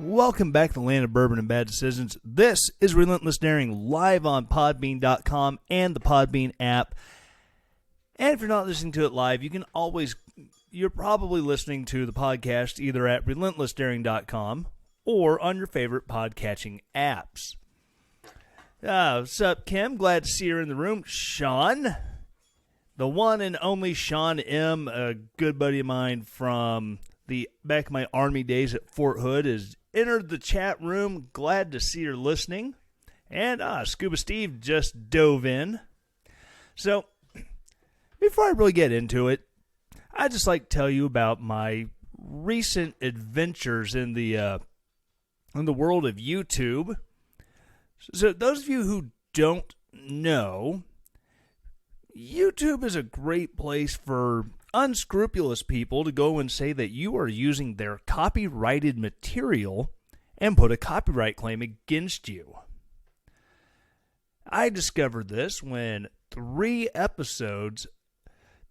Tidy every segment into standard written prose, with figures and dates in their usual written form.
Welcome back to the land of bourbon and bad decisions. This is Relentless Daring live on Podbean.com and the Podbean app. And if you're not listening to it live, you're probably listening to the podcast either at relentlessdaring.com or on your favorite podcatching apps. What's up, Kim? Glad to see you in the room. Sean, the one and only Sean M., a good buddy of mine from back in my Army days at Fort Hood, has entered the chat room. Glad to see you're listening. And Scuba Steve just dove in. So, before I really get into it, I'd just like to tell you about my recent adventures in the world of YouTube. So, those of you who don't know, YouTube is a great place for unscrupulous people to go and say that you are using their copyrighted material and put a copyright claim against you. I discovered this when 3 episodes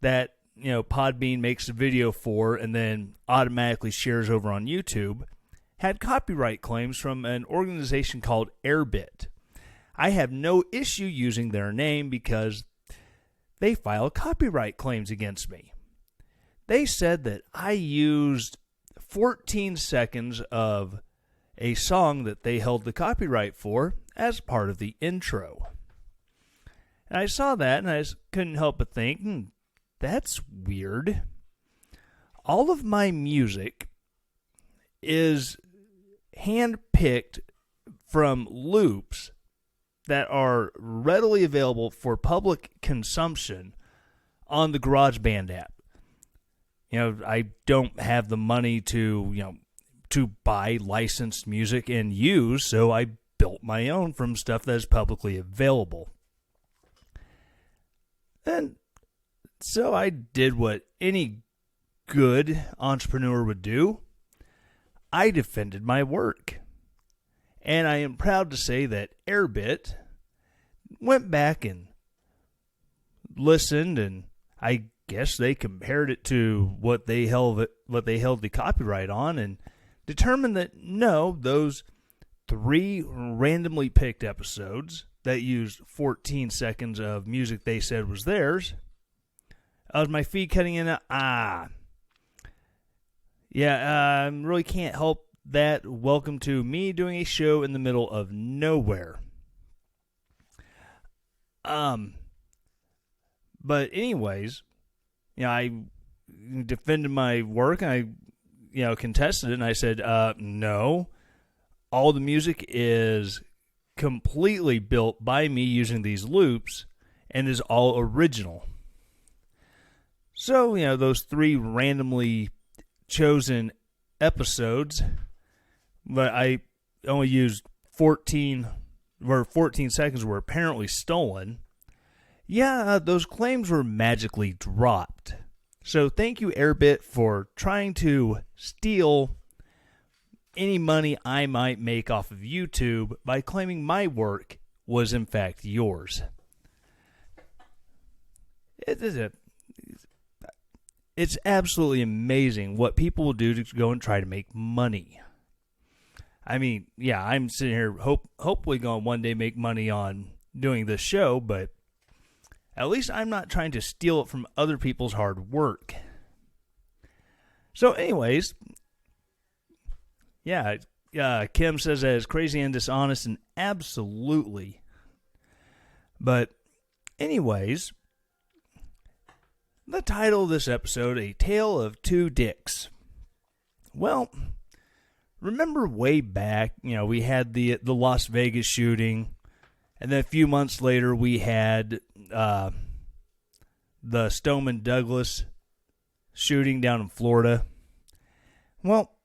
that Podbean makes a video for and then automatically shares over on YouTube had copyright claims from an organization called Airbit. I have no issue using their name because they file copyright claims against me. They said that I used 14 seconds of a song that they held the copyright for as part of the intro. And I saw that and I just couldn't help but think, that's weird. All of my music is hand-picked from loops that are readily available for public consumption on the GarageBand app. I don't have the money to buy licensed music and use, so I built my own from stuff that is publicly available. And so I did what any good entrepreneur would do. I defended my work. And I am proud to say that Airbit went back and listened, and I guess they compared it to what they held the copyright on and determined that no, those 3 randomly picked episodes that used 14 seconds of music they said was theirs. Was my feed cutting in? Really can't help that. Welcome to me doing a show in the middle of nowhere. But anyways, I defended my work, and I, contested it, and I said, no, all the music is completely built by me using these loops and is all original. So, those 3 randomly chosen episodes, but I only used 14 seconds were apparently stolen. Those claims were magically dropped. So thank you, Airbit, for trying to steal any money I might make off of YouTube by claiming my work was in fact yours. It's absolutely amazing what people will do to go and try to make money. I mean, I'm sitting here hopefully going to one day make money on doing this show, but at least I'm not trying to steal it from other people's hard work. So anyways, Kim says that is crazy and dishonest, and absolutely. But anyways, the title of this episode, A Tale of Two Dicks. Well, remember way back, we had the Las Vegas shooting, and then a few months later we had the Stoneman Douglas shooting down in Florida. Well,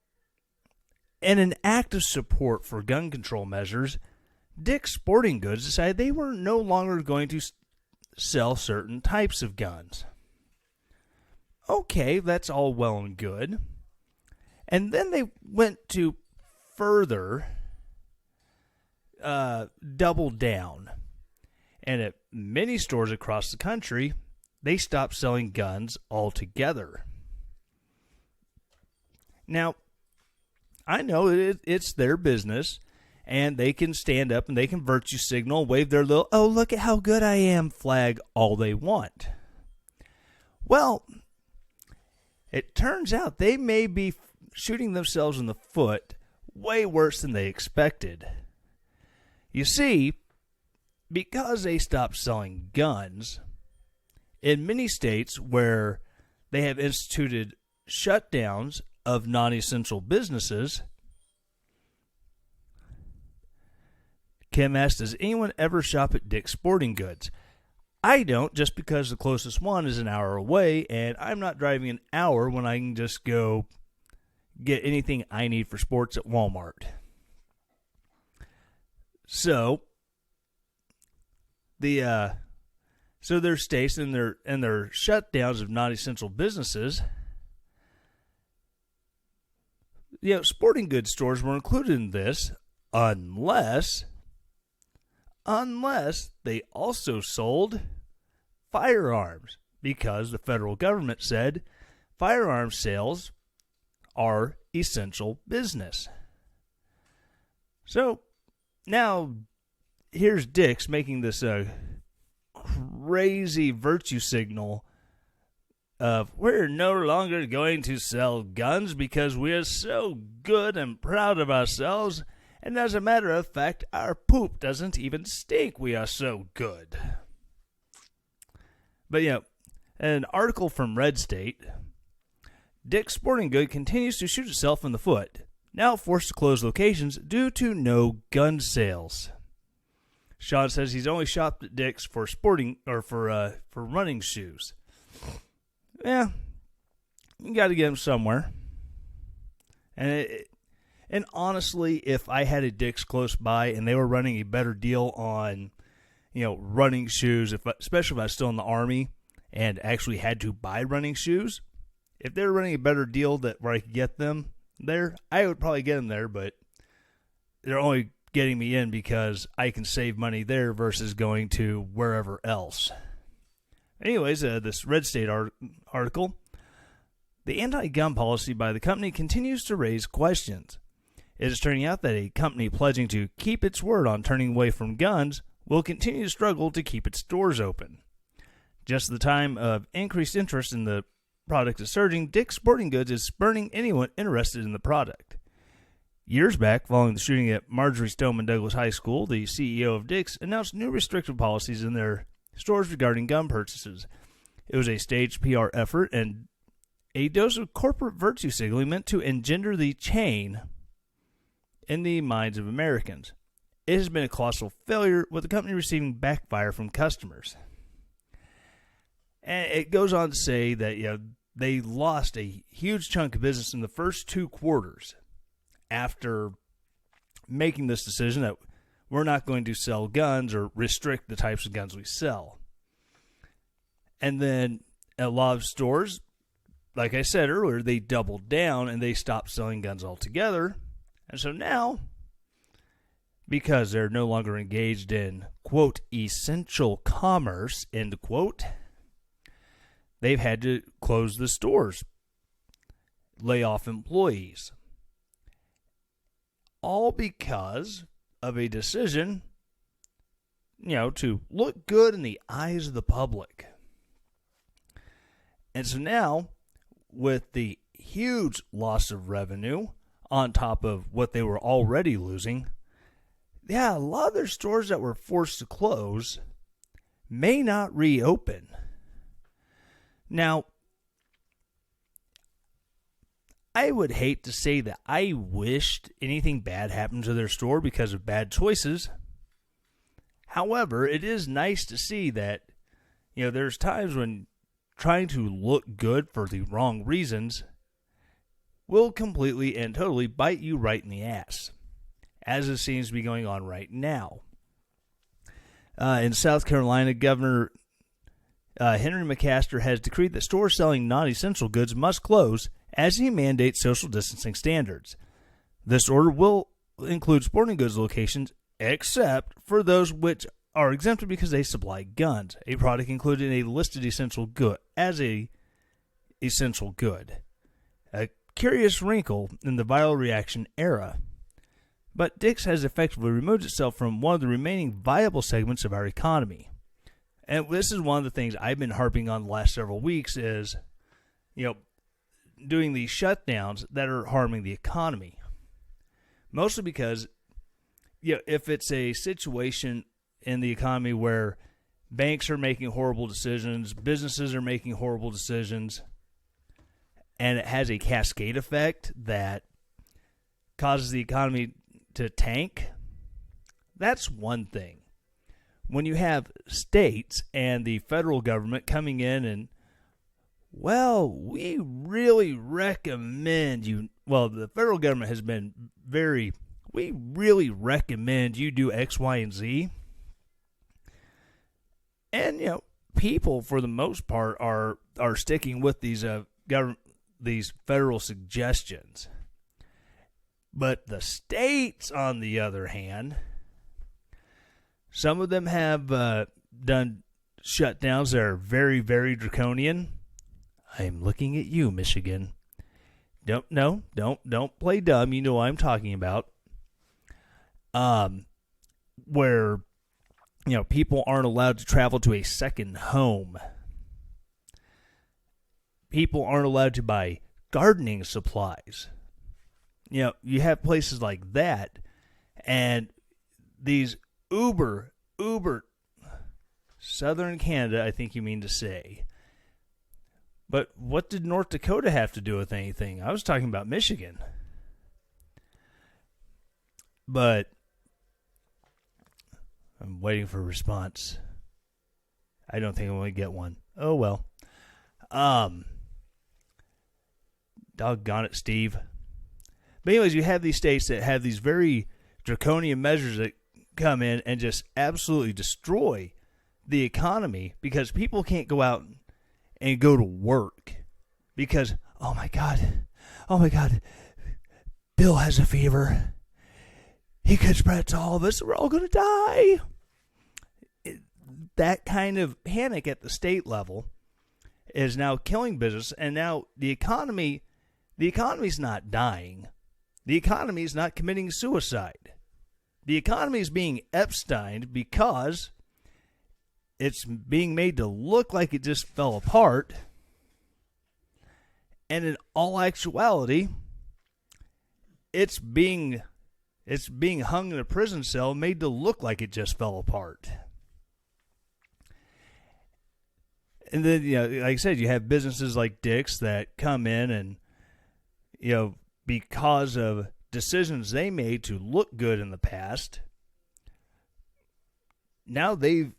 in an act of support for gun control measures, Dick's Sporting Goods decided they were no longer going to sell certain types of guns. Okay, that's all well and good. And then they went to further double down. And at many stores across the country, they stopped selling guns altogether. Now, I know it's their business, and they can stand up and they can virtue signal, wave their little, oh, look at how good I am flag all they want. Well, it turns out they may be shooting themselves in the foot way worse than they expected. You see, because they stopped selling guns, in many states where they have instituted shutdowns of non-essential businesses, Kim asked, does anyone ever shop at Dick's Sporting Goods? I don't, just because the closest one is an hour away, and I'm not driving an hour when I can just go get anything I need for sports at Walmart. So their states and their shutdowns of non-essential businesses, sporting goods stores were included in this unless they also sold firearms, because the federal government said firearms sales are essential business. So now here's Dick's making this crazy virtue signal of, we're no longer going to sell guns because we are so good and proud of ourselves, and as a matter of fact, our poop doesn't even stink. We are so good. But an article from Red State, Dick's Sporting Goods continues to shoot itself in the foot, now forced to close locations due to no gun sales. Sean says he's only shopped at Dick's for sporting or for running shoes. Yeah, you got to get them somewhere. And honestly, if I had a Dick's close by and they were running a better deal on, running shoes, especially if I was still in the Army and actually had to buy running shoes, if they were running a better deal where I could get them there, I would probably get them there, but they're only getting me in because I can save money there versus going to wherever else. Anyways, this Red State article, the anti-gun policy by the company continues to raise questions. It is turning out that a company pledging to keep its word on turning away from guns will continue to struggle to keep its doors open. Just at the time of increased interest in the product is surging, Dick's Sporting Goods is spurning anyone interested in the product. Years back, following the shooting at Marjory Stoneman Douglas High School, the CEO of Dick's announced new restrictive policies in their stores regarding gun purchases. It was a staged PR effort and a dose of corporate virtue signaling meant to engender the chain in the minds of Americans. It has been a colossal failure, with the company receiving backfire from customers. And it goes on to say that they lost a huge chunk of business in the first 2 quarters after making this decision that we're not going to sell guns or restrict the types of guns we sell. And then a lot of stores, like I said earlier, they doubled down and they stopped selling guns altogether. And so now, because they're no longer engaged in, quote, essential commerce, end quote, they've had to close the stores, lay off employees. All because of a decision, to look good in the eyes of the public. And so now, with the huge loss of revenue on top of what they were already losing, a lot of their stores that were forced to close may not reopen. Now, I would hate to say that I wished anything bad happened to their store because of bad choices. However, it is nice to see that, there's times when trying to look good for the wrong reasons will completely and totally bite you right in the ass, as it seems to be going on right now. In South Carolina, Governor Henry McMaster has decreed that stores selling non-essential goods must close as he mandates social distancing standards. This order will include sporting goods locations, except for those which are exempted because they supply guns, a product included in a listed essential good as a essential good. curious wrinkle in the viral reaction era. But Dick's has effectively removed itself from one of the remaining viable segments of our economy. And this is one of the things I've been harping on the last several weeks is, doing these shutdowns that are harming the economy. Mostly because, if it's a situation in the economy where banks are making horrible decisions, businesses are making horrible decisions, and it has a cascade effect that causes the economy to tank, that's one thing. When you have states and the federal government coming in and, we really recommend you, the federal government has been we really recommend you do X, Y, and Z. And, people for the most part are sticking with these federal suggestions. But the states, on the other hand, some of them have done shutdowns that are very, very draconian. I'm looking at you, Michigan. Don't play dumb. You know what I'm talking about. Where, people aren't allowed to travel to a second home. People aren't allowed to buy gardening supplies. You have places like that, and these uber southern Canada, I think you mean to say. But what did North Dakota have to do with anything? I was talking about Michigan. But I'm waiting for a response. I don't think I'm going to get one. Oh, well. Doggone it, Steve. But anyways, you have these states that have these very draconian measures that come in and just absolutely destroy the economy because people can't go out and go to work because, oh my God, Bill has a fever. He could spread it to all of us. We're all going to die. That kind of panic at the state level is now killing business, and now the economy's not dying. The economy is not committing suicide. The economy is being Epsteined because it's being made to look like it just fell apart. And in all actuality, it's being hung in a prison cell made to look like it just fell apart. And then, like I said, you have businesses like Dick's that come in and, because of decisions they made to look good in the past, now they've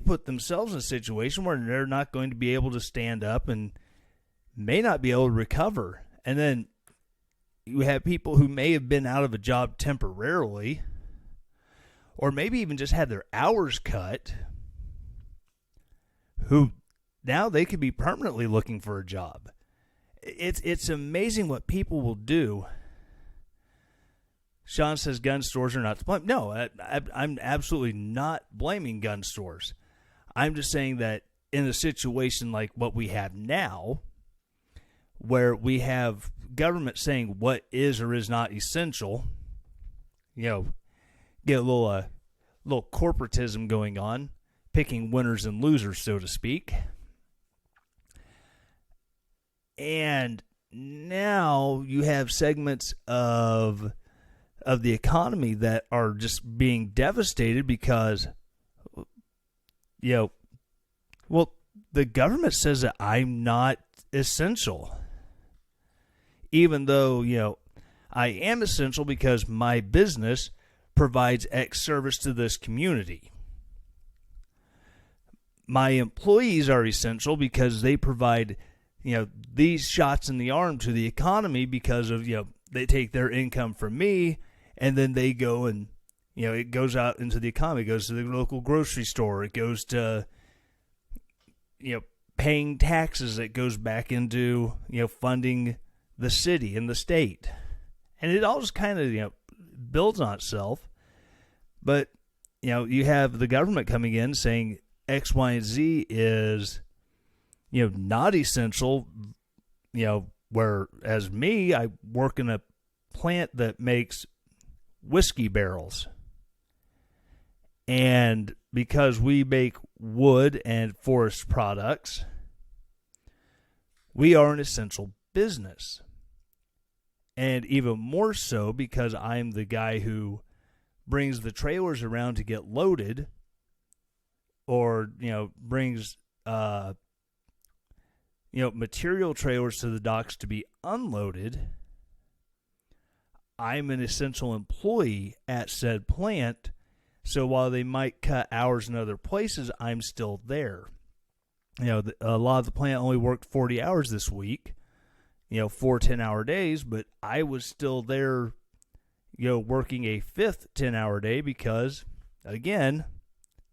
put themselves in a situation where they're not going to be able to stand up and may not be able to recover. And then you have people who may have been out of a job temporarily, or maybe even just had their hours cut, who now they could be permanently looking for a job. It's amazing what people will do. Sean says gun stores are not to blame. No, I'm absolutely not blaming gun stores. I'm just saying that in a situation like what we have now, where we have government saying what is or is not essential, get a little corporatism going on, picking winners and losers, so to speak. And now you have segments of the economy that are just being devastated because, the government says that I'm not essential. Even though, I am essential because my business provides X service to this community. My employees are essential because they provide, these shots in the arm to the economy because of, they take their income from me and then they go and, it goes out into the economy. It goes to the local grocery store. It goes to, paying taxes. It goes back into, funding the city and the state. And it all just kind of, builds on itself. But, you have the government coming in saying X, Y, and Z is, not essential, whereas me, I work in a plant that makes whiskey barrels. And because we make wood and forest products, we are an essential business. And even more so because I'm the guy who brings the trailers around to get loaded, or, brings, material trailers to the docks to be unloaded. I'm an essential employee at said plant, so while they might cut hours in other places, I'm still there. A lot of the plant only worked 40 hours this week, 4 10-hour days, but I was still there, working a fifth 10-hour day because, again,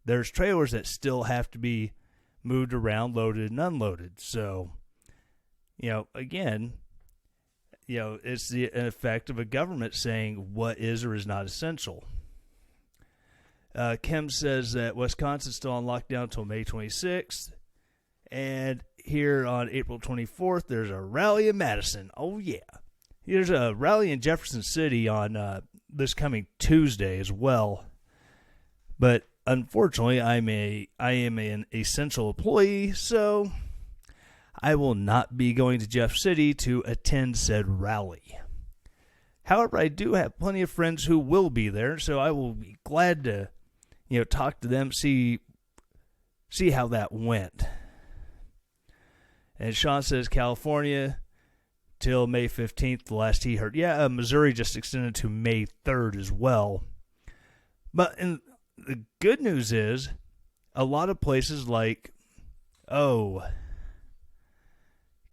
there's trailers that still have to be moved around, loaded and unloaded. So, again, it's the effect of a government saying what is or is not essential. Kim says that Wisconsin's still on lockdown until May 26th. And here on April 24th, there's a rally in Madison. Oh, yeah. There's a rally in Jefferson City on this coming Tuesday as well. But unfortunately, I am an essential employee, so I will not be going to Jeff City to attend said rally. However, I do have plenty of friends who will be there, so I will be glad to, talk to them, see how that went. And Sean says California till May 15th, the last he heard. Yeah, Missouri just extended to May 3rd as well. But the good news is a lot of places like,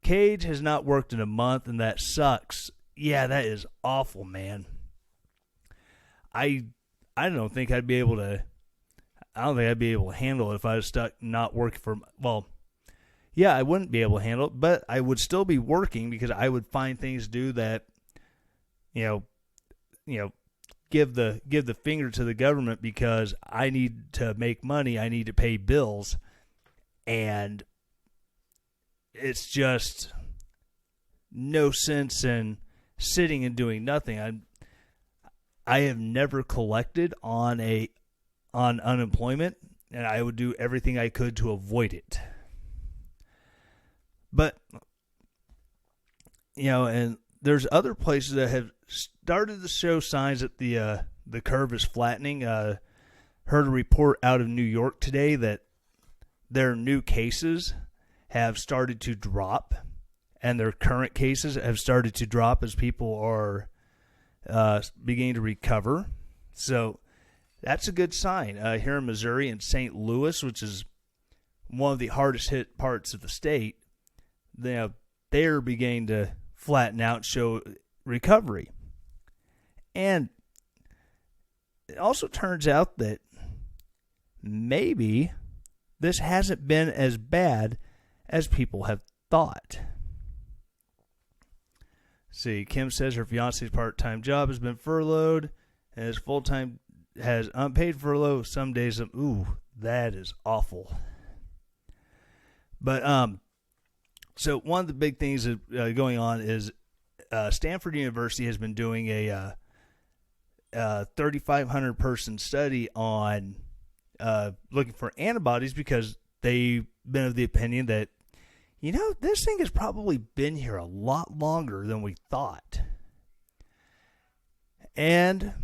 Cage has not worked in a month and that sucks. Yeah, that is awful, man. I don't think I'd be able to handle it if I was stuck not working for, I wouldn't be able to handle it, but I would still be working because I would find things to do that, give the finger to the government because I need to make money, I need to pay bills, and it's just no sense in sitting and doing nothing. I have never collected on unemployment, and I would do everything I could to avoid it. But, and there's other places that have started to show signs that the curve is flattening. Heard a report out of New York today that their new cases have started to drop, and their current cases have started to drop as people are beginning to recover. So that's a good sign. Here in Missouri and St. Louis, which is one of the hardest hit parts of the state, they're beginning to flatten out and show recovery. And it also turns out that maybe this hasn't been as bad as people have thought. See, Kim says her fiance's part-time job has been furloughed, and his full-time has unpaid furlough. Some days, that is awful. But so one of the big things that going on is Stanford University has been doing a 3,500 person study on looking for antibodies because they've been of the opinion that, this thing has probably been here a lot longer than we thought. And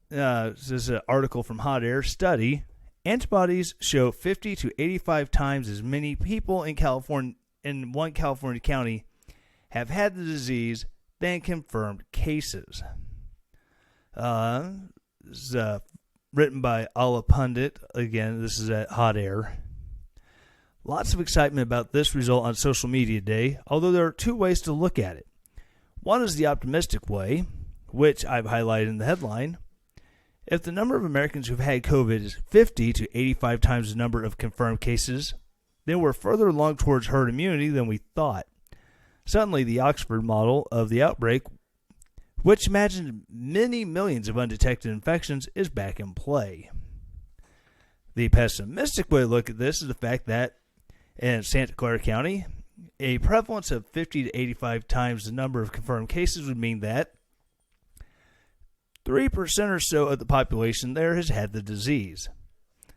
this is an article from Hot Air study. Antibodies show 50 to 85 times as many people in one California county have had the disease than confirmed cases. This is written by Ala Pundit. Again, this is at Hot Air. Lots of excitement about this result on social media today, although there are two ways to look at it. One is the optimistic way, which I've highlighted in the headline. If the number of Americans who've had COVID is 50 to 85 times the number of confirmed cases, then we're further along towards herd immunity than we thought. Suddenly, the Oxford model of the outbreak, which imagined many millions of undetected infections, is back in play. The pessimistic way to look at this is the fact that in Santa Clara County, A prevalence of 50 to 85 times the number of confirmed cases would mean that 3% or so of the population there has had the disease.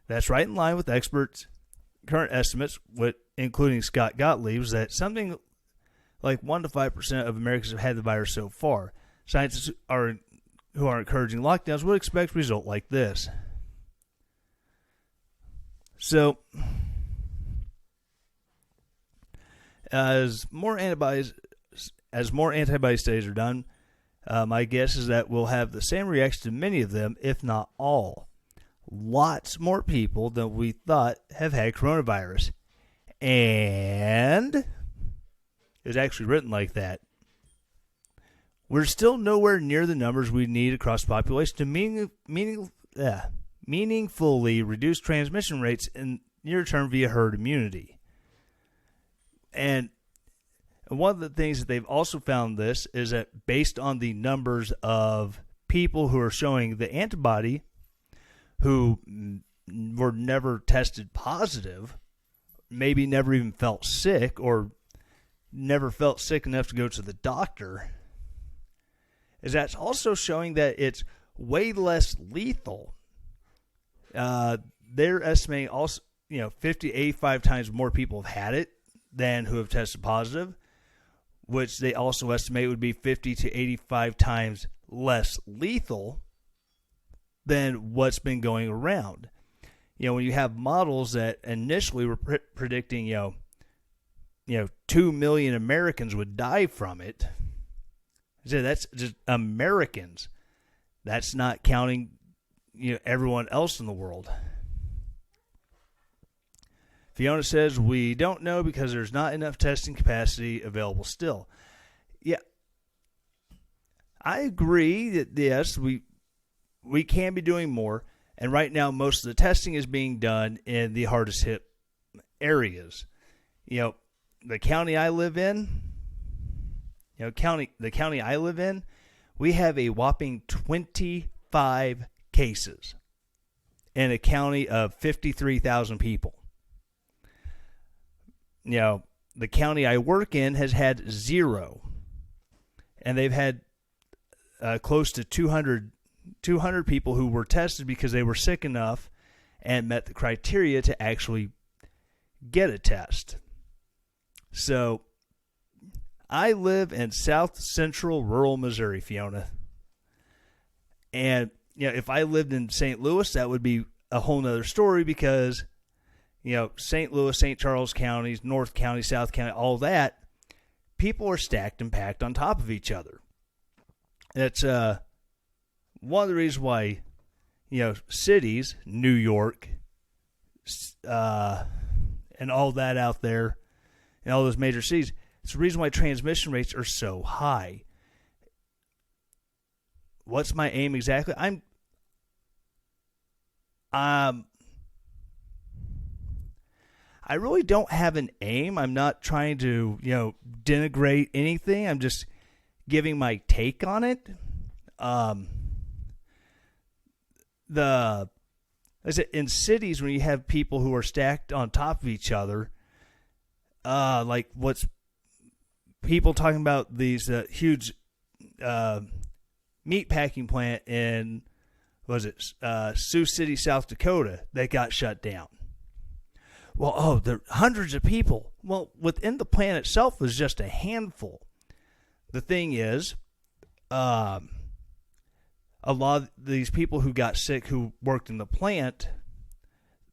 That's right in line with experts' current estimates, including Scott Gottlieb's, that something like 1 to 5% of Americans have had the virus so far. Scientists who are encouraging lockdowns would expect a result like this. So, as more antibody studies are done, my guess is that we'll have the same reaction to many of them, if not all. Lots more people than we thought have had coronavirus. And it's actually written like that. We're still nowhere near the numbers we need across the population to meaningfully reduce transmission rates in near term via herd immunity. And one of the things that they've also found this is that based on the numbers of people who are showing the antibody who were never tested positive, maybe never even felt sick or never felt sick enough to go to the doctor, is that's also showing that it's way less lethal. They're estimating also, 50 to 85 times more people have had it than who have tested positive, which they also estimate would be 50 to 85 times less lethal than what's been going around. When you have models that initially were predicting, 2 million Americans would die from it. So that's just Americans. That's not counting, everyone else in the world. Fiona says, we don't know because there's not enough testing capacity available still. Yeah, I agree that, yes, we can be doing more. And right now, most of the testing is being done in the hardest hit areas. The county I live in, we have a whopping 25 cases in a county of 53,000 people. The county I work in has had 0, and they've had close to 200 people who were tested because they were sick enough and met the criteria to actually get a test. So I live in south central rural Missouri, Fiona. And if I lived in St. Louis, that would be a whole nother story because St. Louis, St. Charles counties, North County, South County, all that, people are stacked and packed on top of each other. That's one of the reasons why, cities, New York, and all that out there, and all those major cities, it's the reason why transmission rates are so high. What's my aim exactly? I really don't have an aim. I'm not trying to, denigrate anything. I'm just giving my take on it. In cities, when you have people who are stacked on top of each other, like what's people talking about these huge meat packing plant in, Sioux City, South Dakota, that got shut down. Well, there are hundreds of people. Well, within the plant itself was just a handful. The thing is, a lot of these people who got sick who worked in the plant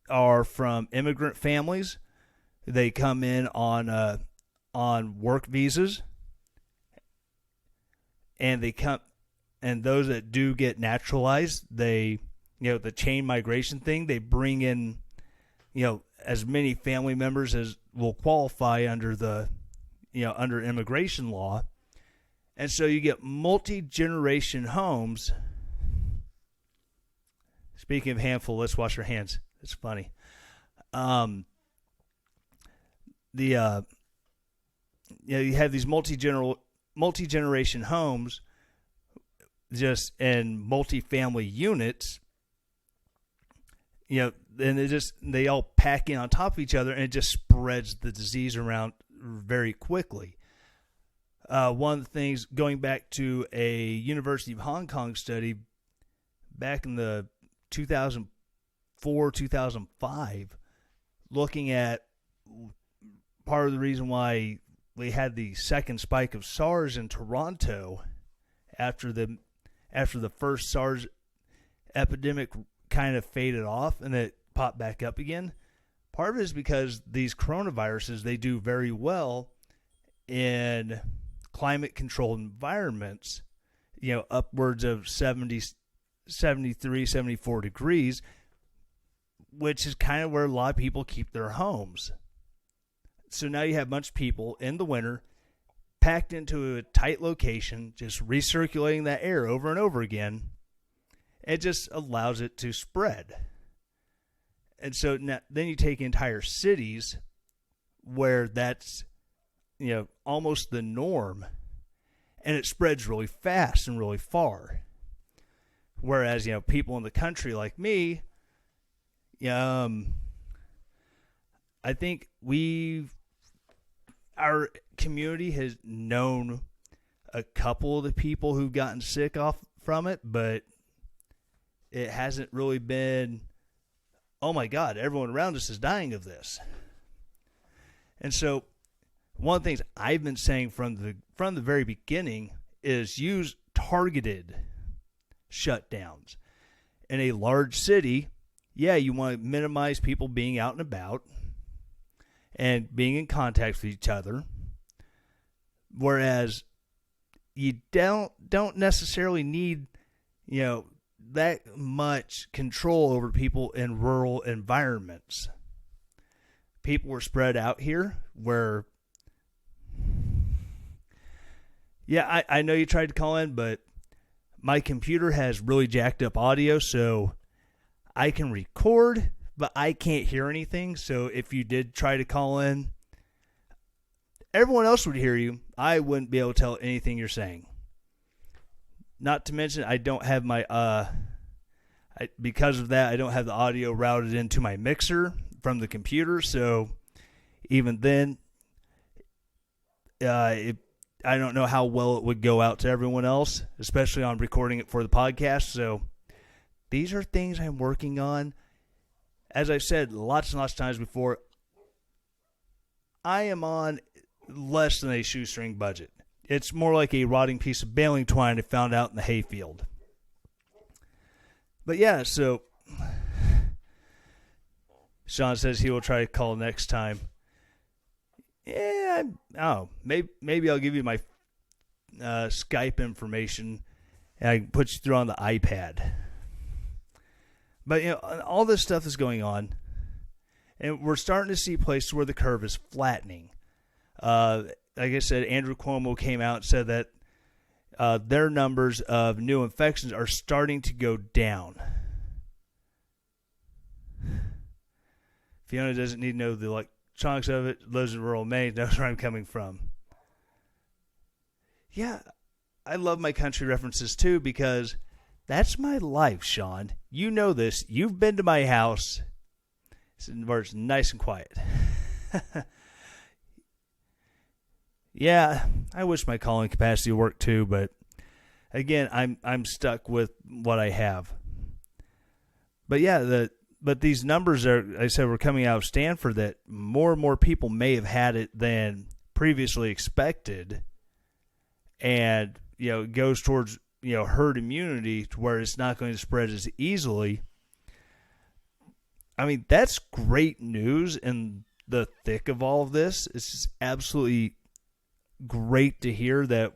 are from immigrant families. They come in on work visas, and those that do get naturalized, the chain migration thing, they bring in, as many family members as will qualify under under immigration law. And so you get multi-generation homes. Speaking of handful, let's wash our hands. It's funny. You have these multi-generation homes just in multi-family units, and they all pack in on top of each other, and it just spreads the disease around very quickly. One of the things, going back to a University of Hong Kong study back in the 2004, 2005, looking at part of the reason why we had the second spike of SARS in Toronto after the first SARS epidemic kind of faded off and it popped back up again. Part of it is because these coronaviruses, they do very well in climate-controlled environments, upwards of 70, 73, 74 degrees, which is kind of where a lot of people keep their homes. So now you have a bunch of people in the winter packed into a tight location, just recirculating that air over and over again. It just allows it to spread. And so now, then you take entire cities where that's almost the norm, and it spreads really fast and really far. Whereas, people in the country like me, I think our community has known a couple of the people who've gotten sick from it, but it hasn't really been, oh my God, everyone around us is dying of this. And so one of the things I've been saying from the very beginning is use targeted shutdowns. In a large city, you want to minimize people being out and about and being in contact with each other. Whereas you don't necessarily need, that much control over people in rural environments. People were spread out here where, I know you tried to call in, but my computer has really jacked up audio, so I can record, but I can't hear anything. So if you did try to call in, everyone else would hear you. I wouldn't be able to tell anything you're saying. Not to mention, I don't have my, because of that, I don't have the audio routed into my mixer from the computer. So even then, I don't know how well it would go out to everyone else, especially on recording it for the podcast. So these are things I'm working on. As I've said lots and lots of times before, I am on less than a shoestring budget. It's more like a rotting piece of baling twine I found out in the hayfield. But so Sean says he will try to call next time. Maybe I'll give you my Skype information and I can put you through on the iPad. But all this stuff is going on, and we're starting to see places where the curve is flattening. Like I said, Andrew Cuomo came out and said that their numbers of new infections are starting to go down. Fiona doesn't need to know the electronics of it. Lives in rural Maine, knows where I'm coming from. Yeah, I love my country references too because that's my life, Sean. You know this. You've been to my house where it's nice and quiet. Yeah, I wish my calling capacity worked too, but again, I'm stuck with what I have. But but these numbers I said, were coming out of Stanford that more and more people may have had it than previously expected, and it goes towards herd immunity to where it's not going to spread as easily. I mean, that's great news in the thick of all of this. It's just absolutely great to hear that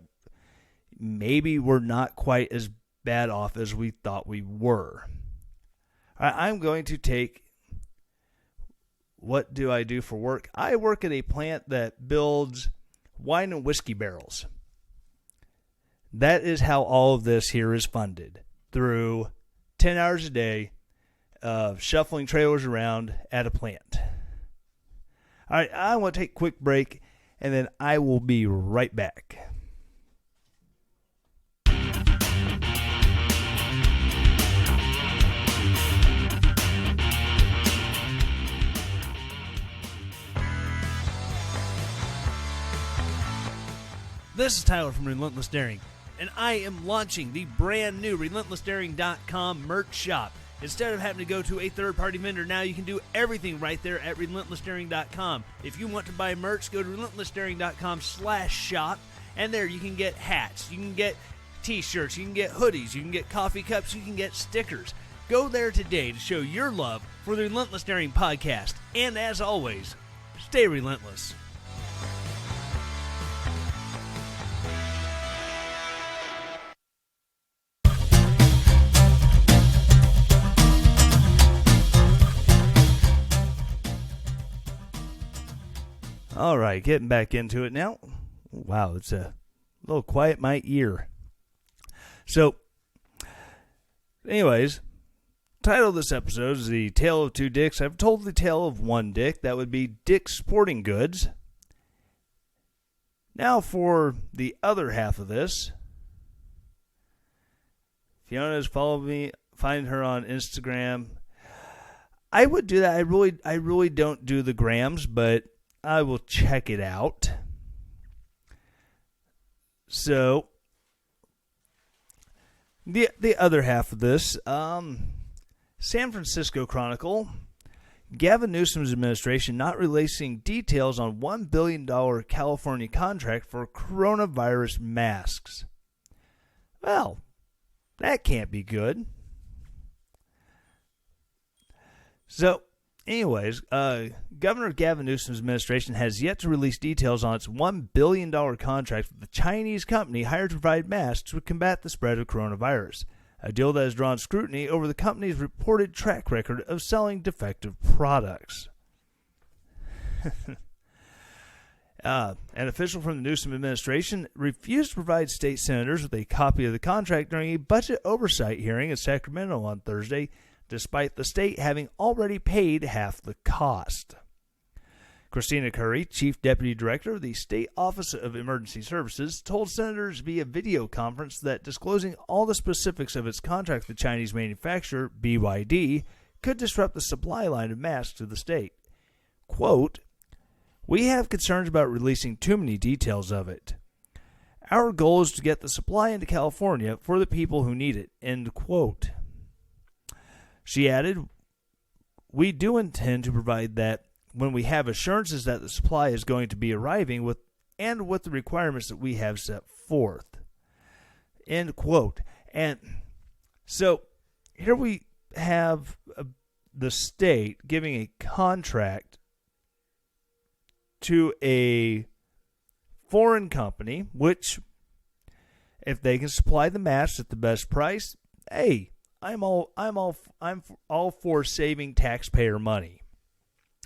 maybe we're not quite as bad off as we thought we were. I'm going to take, what do I do for work? I work at a plant that builds wine and whiskey barrels. That is how all of this here is funded, through 10 hours a day of shuffling trailers around at a plant. All right, I want to take a quick break, and then I will be right back. This is Tyler from Relentless Daring, and I am launching the brand new RelentlessDaring.com merch shop. Instead of having to go to a third-party vendor, now you can do everything right there at RelentlessDaring.com. If you want to buy merch, go to RelentlessDaring.com/shop, and there you can get hats, you can get t-shirts, you can get hoodies, you can get coffee cups, you can get stickers. Go there today to show your love for the Relentless Daring podcast. And as always, stay relentless. All right, getting back into it now. Wow, it's a little quiet in my ear. So, anyways, title of this episode is The Tale of Two Dicks. I've told the tale of one dick. That would be Dick's Sporting Goods. Now for the other half of this. Fiona's followed me. Find her on Instagram. I would do that. I really don't do the grams, but I will check it out. So, the other half of this, San Francisco Chronicle, Gavin Newsom's administration not releasing details on $1 billion California contract for coronavirus masks. Well, that can't be good. So, anyways, Governor Gavin Newsom's administration has yet to release details on its $1 billion contract with the Chinese company hired to provide masks to combat the spread of coronavirus, a deal that has drawn scrutiny over the company's reported track record of selling defective products. An official from the Newsom administration refused to provide state senators with a copy of the contract during a budget oversight hearing in Sacramento on Thursday, despite the state having already paid half the cost. Christina Curry, Chief Deputy Director of the State Office of Emergency Services, told senators via video conference that disclosing all the specifics of its contract with the Chinese manufacturer, BYD, could disrupt the supply line of masks to the state. Quote, "We have concerns about releasing too many details of it. Our goal is to get the supply into California for the people who need it." End quote. She added, "We do intend to provide that when we have assurances that the supply is going to be arriving with the requirements that we have set forth." End quote. And so here we have the state giving a contract to a foreign company, which if they can supply the masks at the best price, hey, I'm all for saving taxpayer money.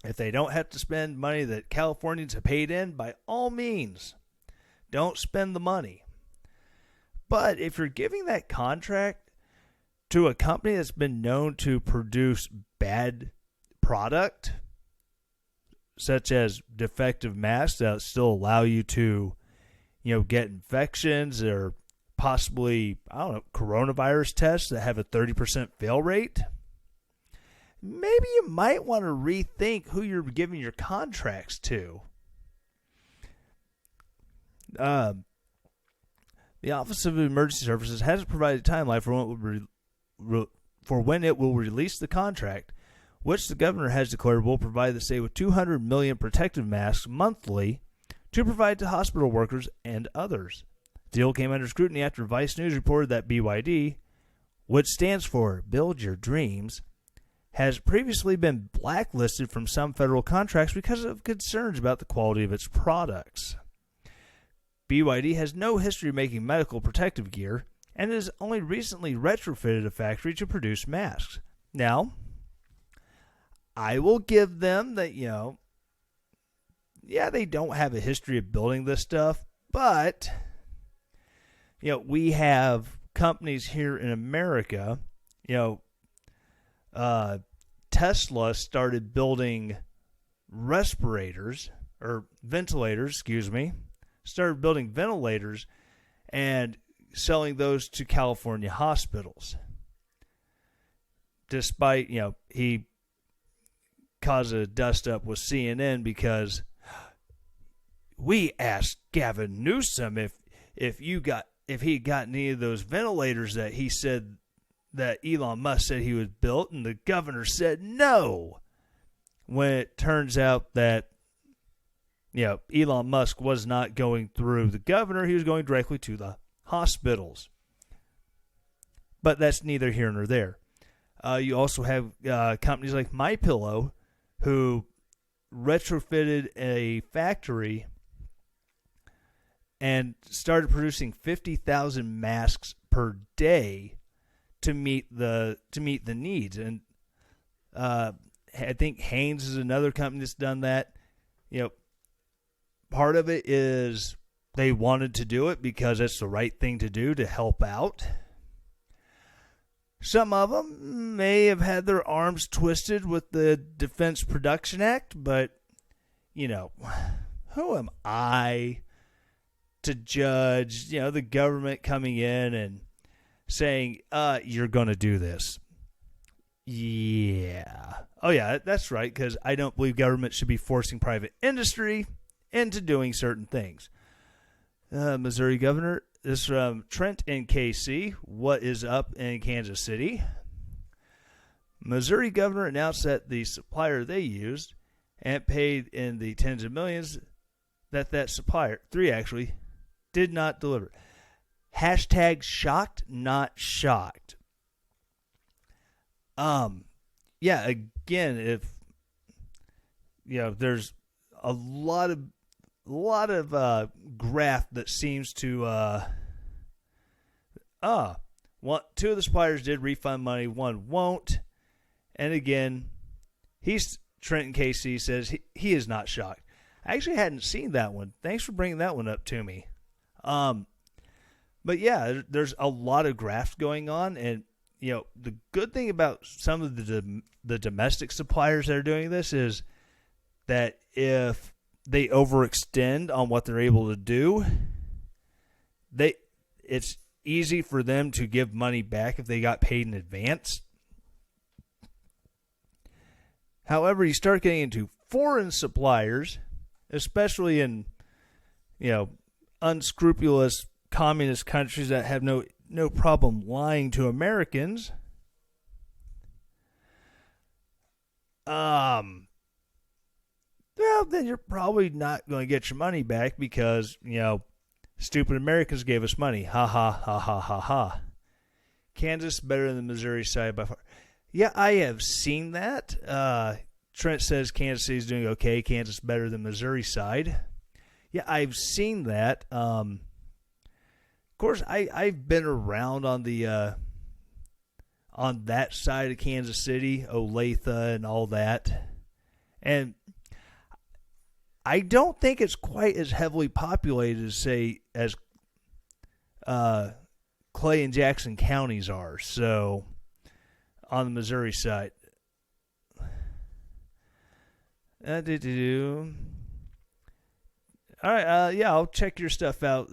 If they don't have to spend money that Californians have paid in, by all means, don't spend the money. But if you're giving that contract to a company that's been known to produce bad product, such as defective masks that still allow you to, get infections or possibly, coronavirus tests that have a 30% fail rate, maybe you might want to rethink who you're giving your contracts to. The Office of Emergency Services hasn't provided a timeline for when it will release the contract, which the governor has declared will provide the state with 200 million protective masks monthly to provide to hospital workers and others. The deal came under scrutiny after Vice News reported that BYD, which stands for Build Your Dreams, has previously been blacklisted from some federal contracts because of concerns about the quality of its products. BYD has no history of making medical protective gear and has only recently retrofitted a factory to produce masks. Now, I will give them that, they don't have a history of building this stuff, but we have companies here in America, Tesla started building started building ventilators and selling those to California hospitals. Despite, he caused a dust up with CNN because we asked Gavin Newsom if if he had gotten any of those ventilators that he said that Elon Musk said he was built, and the governor said no. When it turns out that Elon Musk was not going through the governor, he was going directly to the hospitals. But that's neither here nor there. You also have companies like MyPillow who retrofitted a factory and started producing 50,000 masks per day to meet the needs. And I think Hanes is another company that's done that. Part of it is they wanted to do it because it's the right thing to do to help out. Some of them may have had their arms twisted with the Defense Production Act, but, who am I to judge, the government coming in and saying, you're going to do this? Yeah. Oh, yeah, that's right, because I don't believe government should be forcing private industry into doing certain things. Missouri governor, this is from Trent in KC. What is up in Kansas City? Missouri governor announced that the supplier they used and paid in the tens of millions that supplier, 3 actually, did not deliver. Hashtag shocked, not shocked. Yeah, again, if there's a lot of graph that seems to 2 of the suppliers did refund money, 1 won't. And again, Trenton KC says he is not shocked. I actually hadn't seen that one. Thanks for bringing that one up to me. But yeah, there's a lot of graft going on, and the good thing about some of the domestic suppliers that are doing this is that if they overextend on what they're able to do, it's easy for them to give money back if they got paid in advance. However, you start getting into foreign suppliers, especially in unscrupulous communist countries that have no problem lying to Americans. Well, then you're probably not going to get your money back because, stupid Americans gave us money. Ha, ha, ha, ha, ha, ha. Kansas better than the Missouri side by far. Yeah, I have seen that. Trent says Kansas City's doing okay. Kansas better than Missouri side. Yeah, I've seen that. Of course, I've been around on the on that side of Kansas City, Olathe and all that. And I don't think it's quite as heavily populated as Clay and Jackson counties are. So on the Missouri side. All right, yeah, I'll check your stuff out.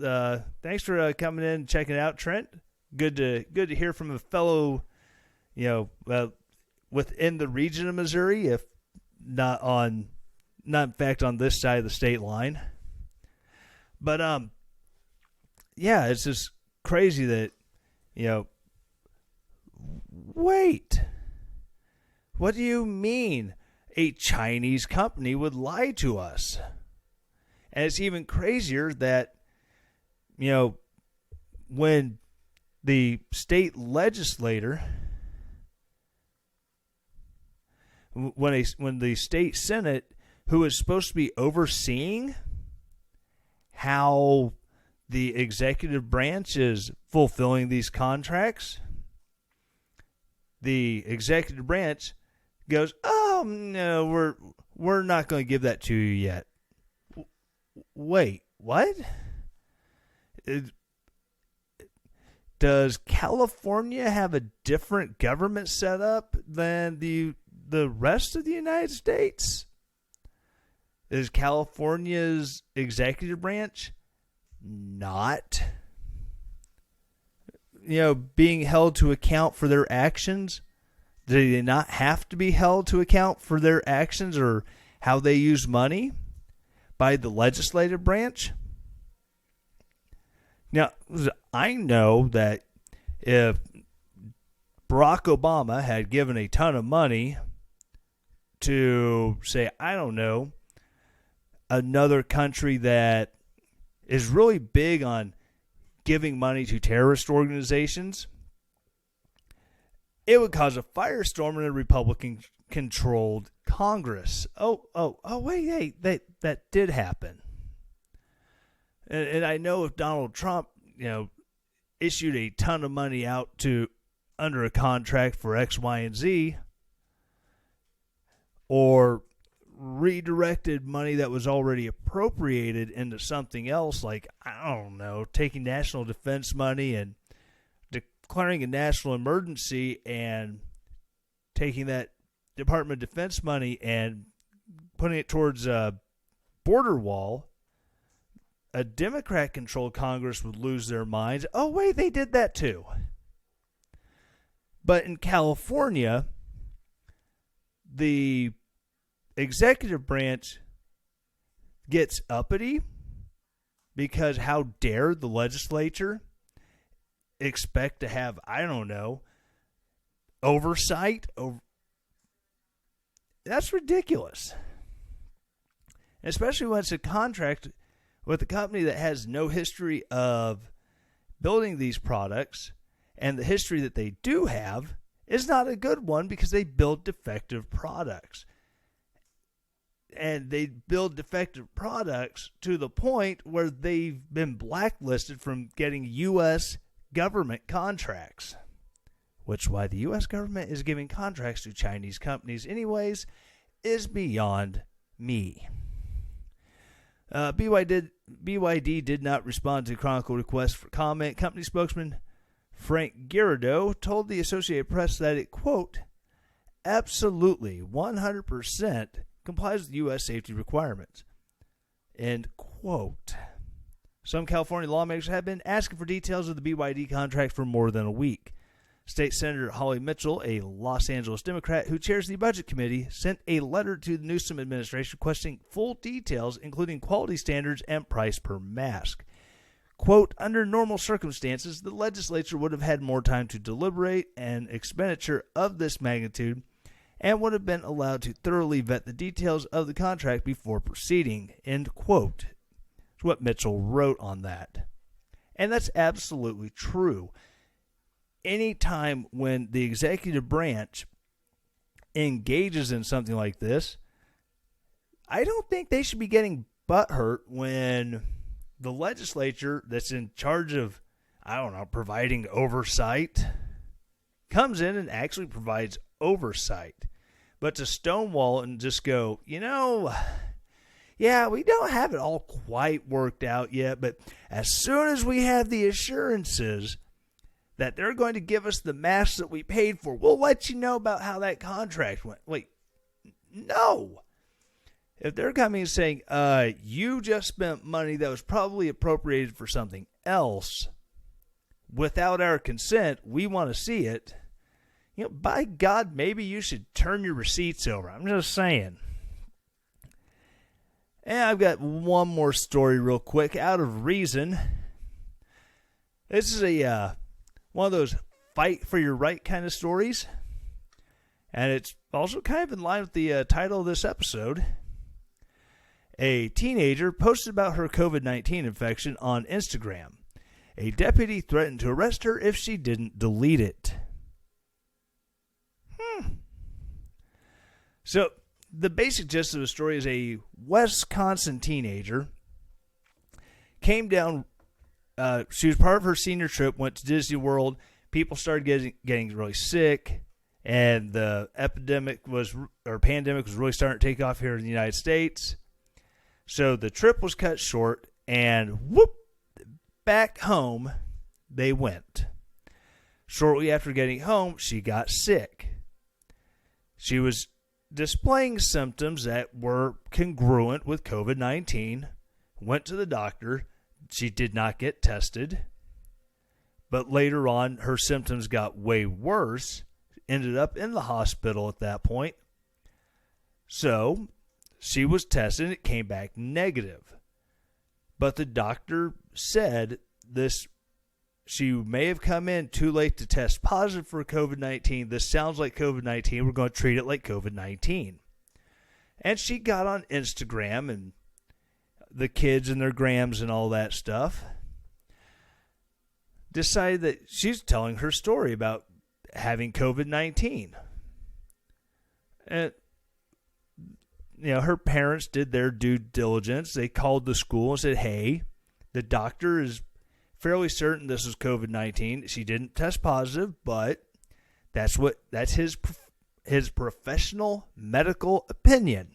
Thanks for coming in and checking it out, Trent. Good to hear from a fellow, within the region of Missouri, if not in fact on this side of the state line. But yeah, it's just crazy that wait, what do you mean a Chinese company would lie to us? And it's even crazier that, when the state legislator, when the state senate, who is supposed to be overseeing how the executive branch is fulfilling these contracts, the executive branch goes, "Oh no, we're not going to give that to you yet." Wait, what? Does California have a different government setup than the rest of the United States? Is California's executive branch not, being held to account for their actions? Do they not have to be held to account for their actions or how they use money by the legislative branch? Now, I know that if Barack Obama had given a ton of money to, say, I don't know, another country that is really big on giving money to terrorist organizations, it would cause a firestorm in a Republican-controlled Congress. Wait, that did happen. And I know if Donald Trump, issued a ton of money out to under a contract for X, Y, and Z, or redirected money that was already appropriated into something else, like, I don't know, taking national defense money and declaring a national emergency and taking that Department of Defense money and putting it towards a border wall, a Democrat-controlled Congress would lose their minds. Oh, wait, they did that too. But in California, the executive branch gets uppity because how dare the legislature expect to have, I don't know, oversight? That's ridiculous. Especially when it's a contract with a company that has no history of building these products, and the history that they do have is not a good one because they build defective products. And they build defective products to the point where they've been blacklisted from getting U.S. government contracts, which is why the U.S. government is giving contracts to Chinese companies anyways, is beyond me. BYD did not respond to Chronicle requests for comment. Company spokesman Frank Girardeau told the Associated Press that it, quote, absolutely 100% complies with U.S. safety requirements, end quote. Some California lawmakers have been asking for details of the BYD contract for more than a week. State Senator Holly Mitchell, a Los Angeles Democrat who chairs the Budget Committee, sent a letter to the Newsom administration requesting full details, including quality standards and price per mask. Quote, under normal circumstances, the legislature would have had more time to deliberate an expenditure of this magnitude and would have been allowed to thoroughly vet the details of the contract before proceeding, end quote. That's what Mitchell wrote on that. And that's absolutely true. Anytime when the executive branch engages in something like this, I don't think they should be getting butthurt when the legislature that's in charge of, providing oversight comes in and actually provides oversight. But to stonewall and just go, yeah, we don't have it all quite worked out yet, but as soon as we have the assurances that they're going to give us the masks that we paid for, we'll let you know about how that contract went. Wait, no. If they're coming and saying, you just spent money that was probably appropriated for something else without our consent, we want to see it, by God, maybe you should turn your receipts over. I'm just saying. And I've got one more story real quick, out of Reason. This is one of those fight for your right kind of stories. And it's also kind of in line with the title of this episode. A teenager posted about her COVID-19 infection on Instagram. A deputy threatened to arrest her if she didn't delete it. So, the basic gist of the story is a Wisconsin teenager came down. She was part of her senior trip, went to Disney World. People started getting really sick, and the pandemic was really starting to take off here in the United States. So the trip was cut short, and back home they went. Shortly after getting home, she got sick. She was displaying symptoms that were congruent with COVID-19, went to the doctor. She did not get tested, but later on her symptoms got way worse, ended up in the hospital at that point. So she was tested and it came back negative. But the doctor said she may have come in too late to test positive for COVID-19. This sounds like COVID-19. We're going to treat it like COVID-19. And she got on Instagram and the kids and their grams and all that stuff. Decided that she's telling her story about having COVID-19. And, her parents did their due diligence. They called the school and said, hey, the doctor is fairly certain this is COVID-19. She didn't test positive, but that's his professional medical opinion.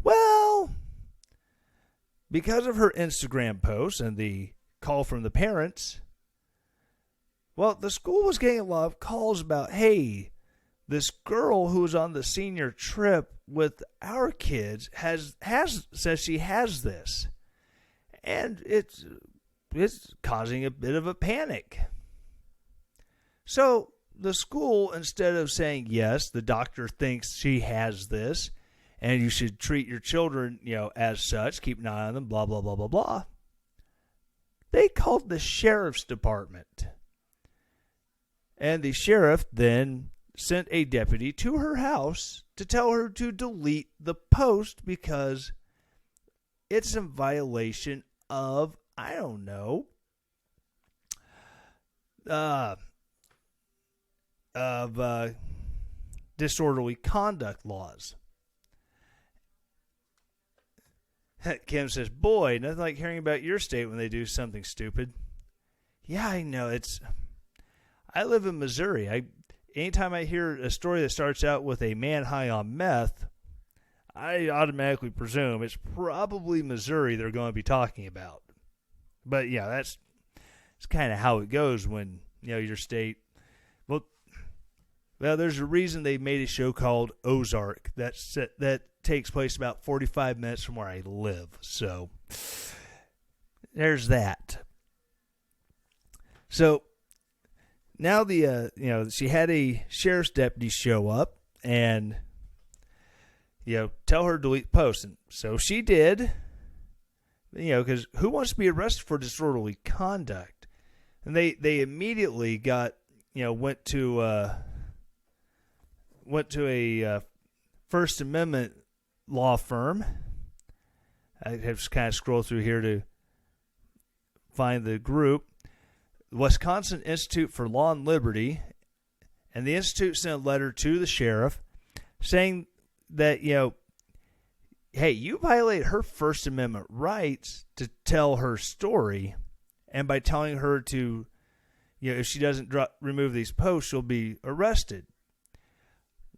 Well, because of her Instagram post and the call from the parents, well, the school was getting a lot of calls about, hey, this girl who was on the senior trip with our kids says she has this. And it's causing a bit of a panic. So the school, instead of saying, yes, the doctor thinks she has this, and you should treat your children, as such, keep an eye on them, blah, blah, blah, blah, blah, they called the sheriff's department. And the sheriff then sent a deputy to her house to tell her to delete the post because it's in violation of, I don't know, disorderly conduct laws. Kim says, boy, nothing like hearing about your state when they do something stupid. Yeah, I know. I live in Missouri. Anytime I hear a story that starts out with a man high on meth, I automatically presume it's probably Missouri they're going to be talking about. But yeah, that's kind of how it goes when your state. Well, there's a reason they made a show called Ozark that takes place about 45 minutes from where I live. So there's that. So now she had a sheriff's deputy show up and tell her to delete the post, and so she did. Because who wants to be arrested for disorderly conduct? And they immediately went to a First Amendment law firm. I have to kind of scroll through here to find the group. The Wisconsin Institute for Law and Liberty, and the Institute sent a letter to the sheriff saying that, hey, you violate her First Amendment rights to tell her story, and by telling her to, if she doesn't remove these posts, she'll be arrested.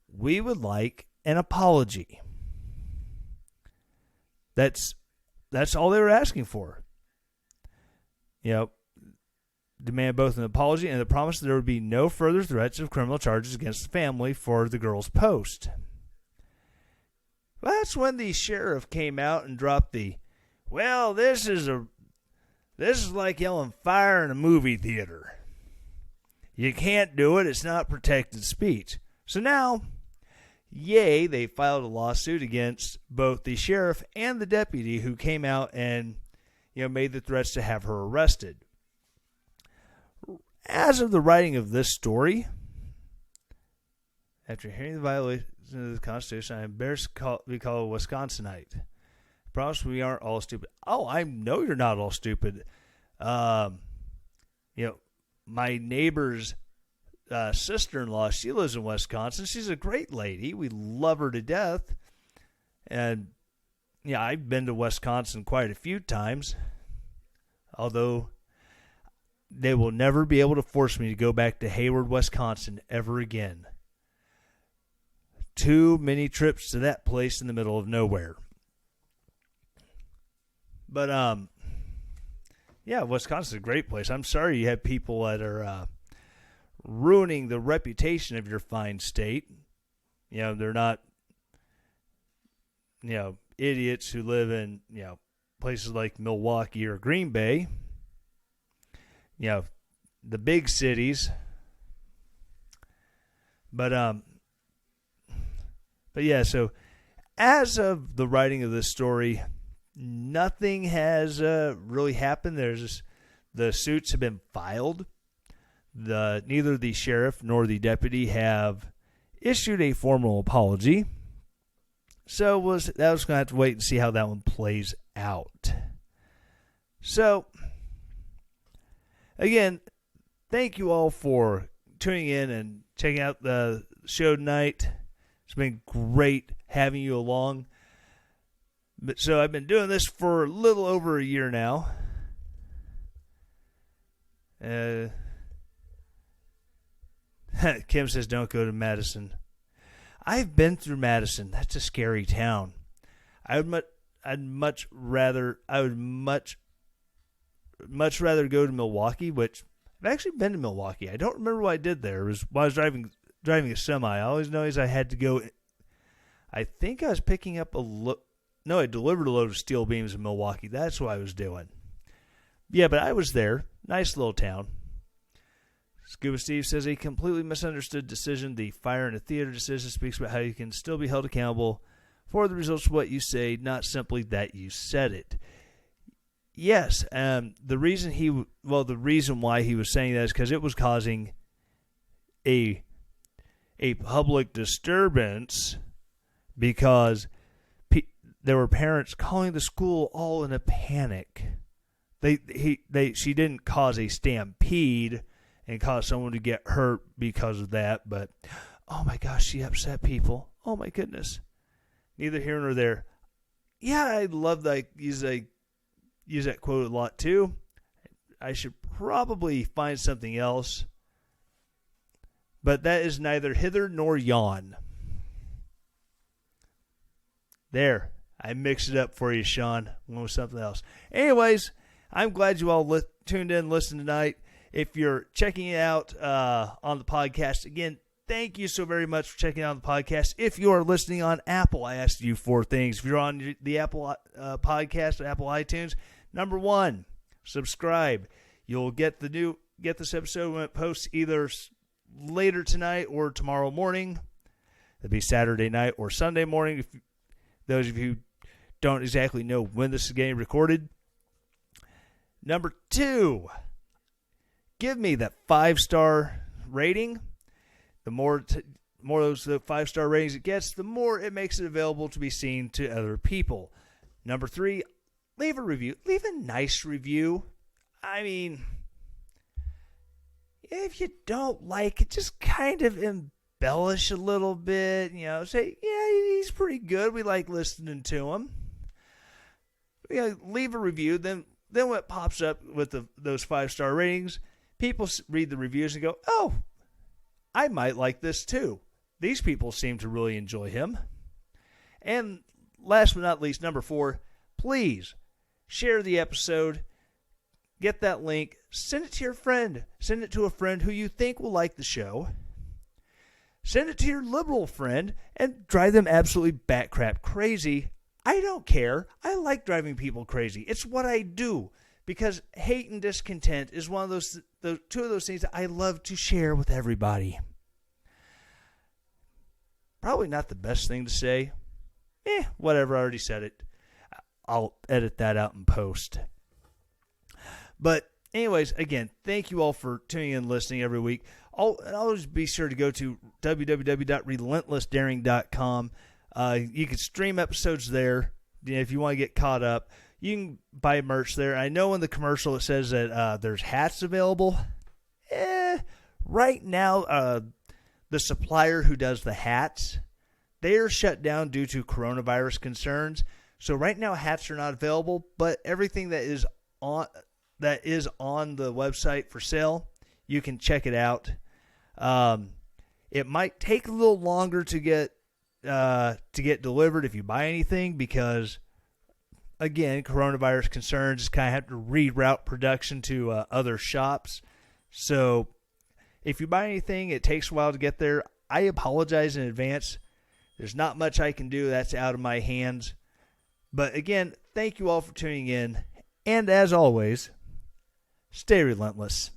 We would like an apology. That's all they were asking for. Demand both an apology and the promise that there would be no further threats of criminal charges against the family for the girl's post. Well, that's when the sheriff came out and dropped this is like yelling fire in a movie theater. You can't do it. It's not protected speech. So now, they filed a lawsuit against both the sheriff and the deputy who came out and, made the threats to have her arrested. As of the writing of this story, after hearing the violation of the Constitution, I am embarrassed to be called a Wisconsinite. I promise we aren't all stupid. Oh, I know you're not all stupid. My neighbor's sister-in-law, she lives in Wisconsin. She's a great lady. We love her to death. And, I've been to Wisconsin quite a few times. Although they will never be able to force me to go back to Hayward, Wisconsin ever again. Too many trips to that place in the middle of nowhere. But, Wisconsin's a great place. I'm sorry you have people that are ruining the reputation of your fine state. They're not, idiots who live in, places like Milwaukee or Green Bay. The big cities. But yeah, so as of the writing of this story, nothing has really happened. The suits have been filed. Neither the sheriff nor the deputy have issued a formal apology. So that was going to have to wait and see how that one plays out. So, again, thank you all for tuning in and checking out the show tonight. It's been great having you along. So I've been doing this for a little over a year now. Kim says don't go to Madison. I've been through Madison. That's a scary town. I'd much rather rather go to Milwaukee, which I've actually been to Milwaukee. I don't remember what I did there. It was while I was driving a semi. I always know I had to go. I think I was picking up I delivered a load of steel beams in Milwaukee. That's what I was doing. Yeah, but I was there. Nice little town. Scuba Steve says a completely misunderstood decision. The fire in a theater decision speaks about how you can still be held accountable for the results of what you say, not simply that you said it. Yes, the reason why he was saying that is because it was causing a public disturbance because there were parents calling the school all in a panic. She didn't cause a stampede and cause someone to get hurt because of that, but oh my gosh, she upset people. Oh my goodness. Neither here nor there. Yeah, I love that. Use that quote a lot too. I should probably find something else, but that is neither hither nor yon. There, I mixed it up for you, Sean. Went with something else. Anyways, I'm glad you all tuned in and listened tonight. If you're checking it out on the podcast, again, thank you so very much for checking out the podcast. If you are listening on Apple, I asked you 4 things. If you're on the Apple podcast, Apple iTunes, number 1, subscribe. You'll get this episode when it posts either later tonight or tomorrow morning. It'll be Saturday night or Sunday morning. If those of you who don't exactly know when this is getting recorded. Number 2, give me that 5-star rating. The more those 5-star ratings it gets, the more it makes it available to be seen to other people. Number 3, leave a review. Leave a nice review. I mean, if you don't like it, just kind of embellish a little bit. Say, yeah, he's pretty good. We like listening to him. Leave a review. Then what pops up with those 5-star ratings, people read the reviews and go, oh, I might like this too. These people seem to really enjoy him. And last but not least, number 4, please share the episode. Get that link. Send it to your friend. Send it to a friend who you think will like the show. Send it to your liberal friend and drive them absolutely bat-crap crazy. I don't care. I like driving people crazy. It's what I do. Because hate and discontent is one of those 2 of those things that I love to share with everybody. Probably not the best thing to say. Whatever, I already said it. I'll edit that out in post. But anyways, again, thank you all for tuning in and listening every week. Always be sure to go to www.relentlessdaring.com. You can stream episodes there if you want to get caught up. You can buy merch there. I know in the commercial it says that there's hats available. Right now, the supplier who does the hats, they are shut down due to coronavirus concerns. So right now, hats are not available. But everything that is on the website for sale, you can check it out. It might take a little longer to get delivered if you buy anything because, again, coronavirus concerns kind of have to reroute production to other shops. So if you buy anything, it takes a while to get there. I apologize in advance. There's not much I can do. That's out of my hands. But again, thank you all for tuning in. And as always, stay relentless.